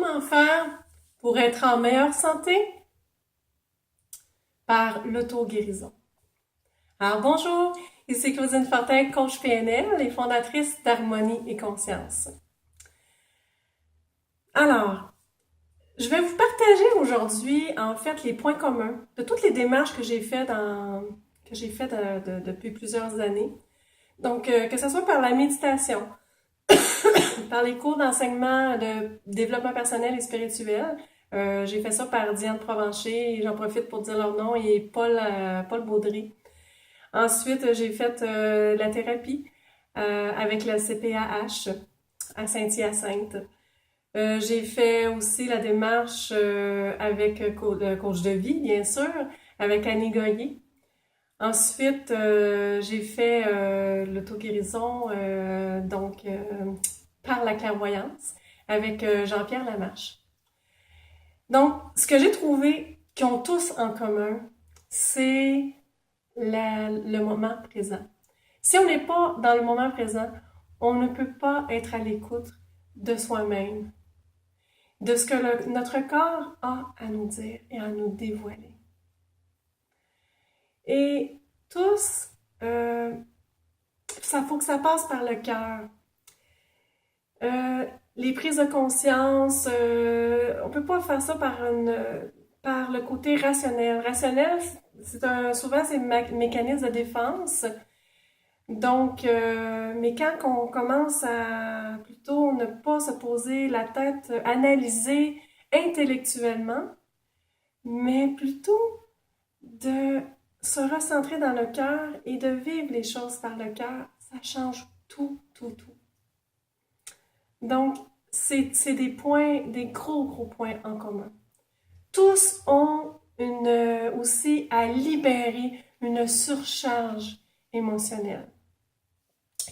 Comment faire pour être en meilleure santé? Par l'auto-guérison. Alors bonjour, ici Claudine Fortin, coach PNL et fondatrice d'Harmonie et Conscience. Alors, je vais vous partager aujourd'hui en fait les points communs de toutes les démarches que j'ai faites depuis plusieurs années. Donc, que ce soit par la méditation, par les cours d'enseignement de développement personnel et spirituel. J'ai fait ça par Diane Provencher et j'en profite pour dire leur nom et Paul Baudry. Ensuite, j'ai fait la thérapie avec la CPAH à Saint-Hyacinthe. J'ai fait aussi la démarche avec le coach de vie, bien sûr, avec Annie Goyer. Ensuite, j'ai fait l'auto-guérison, par la clairvoyance, avec Jean-Pierre Lamarche. Donc, ce que j'ai trouvé qu'ils ont tous en commun, c'est le moment présent. Si on n'est pas dans le moment présent, on ne peut pas être à l'écoute de soi-même, de ce que notre corps a à nous dire et à nous dévoiler. Et tous, ça faut que ça passe par le cœur. Les prises de conscience, on peut pas faire ça par le côté rationnel. Rationnel, souvent c'est un mécanisme de défense. Donc, mais quand on commence à plutôt ne pas se poser la tête, analyser intellectuellement, mais plutôt de se recentrer dans le cœur et de vivre les choses par le cœur, ça change tout, tout, tout. Donc, c'est des points, des gros points en commun. Tous ont aussi à libérer une surcharge émotionnelle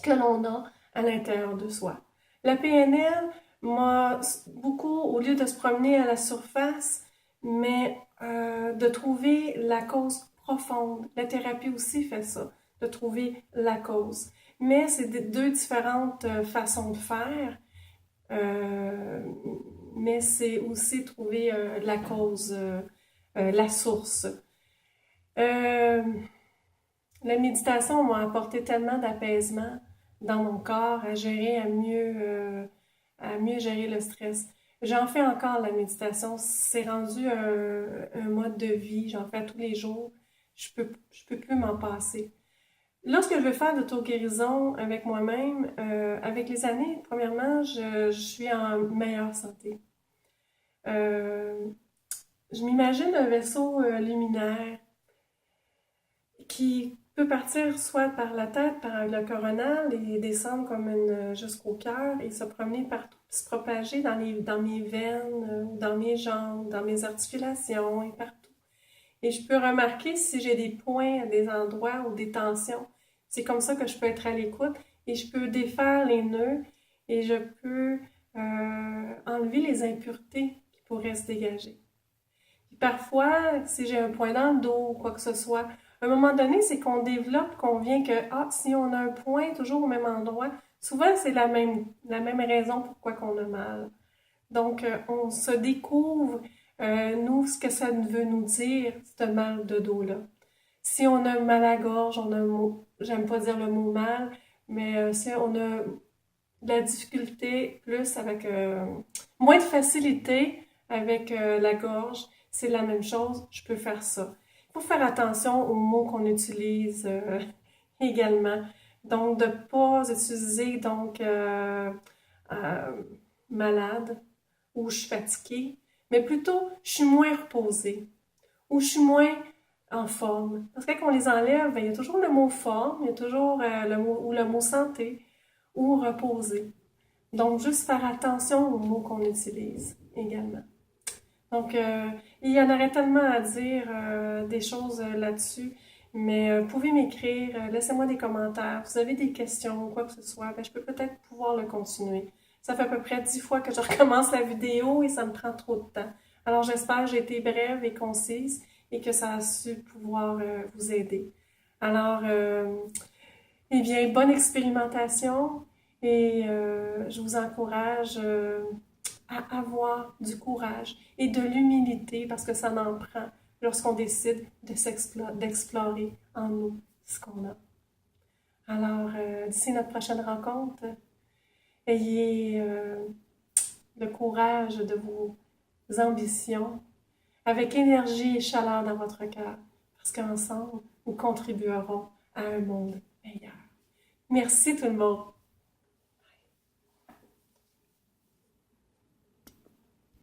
que l'on a à l'intérieur de soi. La PNL m'a beaucoup, au lieu de se promener à la surface, mais de trouver la cause profonde. La thérapie aussi fait ça, de trouver la cause. Mais c'est deux différentes façons de faire. Mais c'est aussi trouver la cause, la source. La méditation m'a apporté tellement d'apaisement dans mon corps, à mieux gérer le stress. J'en fais encore la méditation, c'est rendu un mode de vie, j'en fais tous les jours, je peux plus m'en passer. Lorsque je veux faire l'auto-guérison avec moi-même, avec les années, premièrement, je suis en meilleure santé. Je m'imagine un vaisseau luminaire qui peut partir soit par la tête, par le coronal et descendre jusqu'au cœur et se promener partout, se propager dans mes veines, dans mes jambes, dans mes articulations et partout. Et je peux remarquer si j'ai des points, des endroits ou des tensions. C'est comme ça que je peux être à l'écoute et je peux défaire les nœuds et je peux enlever les impuretés qui pourraient se dégager. Puis parfois, si j'ai un point dans le dos ou quoi que ce soit, à un moment donné, c'est qu'on développe, qu'on vient que, si on a un point toujours au même endroit, souvent c'est la même raison pourquoi qu'on a mal. Donc, on se découvre, nous, ce que ça veut nous dire, ce mal de dos-là. Si on a mal à la gorge, on a un mot, j'aime pas dire le mot mal, mais si on a de la difficulté plus avec, moins de facilité avec la gorge, c'est la même chose, je peux faire ça. Il faut faire attention aux mots qu'on utilise également. Donc, de ne pas utiliser malade ou je suis fatiguée, mais plutôt je suis moins reposée ou je suis moins en forme. Parce que quand on les enlève, il y a toujours le mot forme, il y a toujours le mot santé ou reposer. Donc, juste faire attention aux mots qu'on utilise également. Donc, il y en aurait tellement à dire des choses là-dessus, mais vous pouvez m'écrire, laissez-moi des commentaires. Vous avez des questions ou quoi que ce soit, je peux peut-être pouvoir le continuer. Ça fait à peu près 10 fois que je recommence la vidéo et ça me prend trop de temps. Alors, j'espère que j'ai été brève et concise et que ça a su pouvoir vous aider. Alors, eh bien, bonne expérimentation et je vous encourage à avoir du courage et de l'humilité, parce que ça en prend lorsqu'on décide d'explorer en nous ce qu'on a. Alors, d'ici notre prochaine rencontre, ayez le courage de vos ambitions avec énergie et chaleur dans votre cœur, parce qu'ensemble, nous contribuerons à un monde meilleur. Merci tout le monde.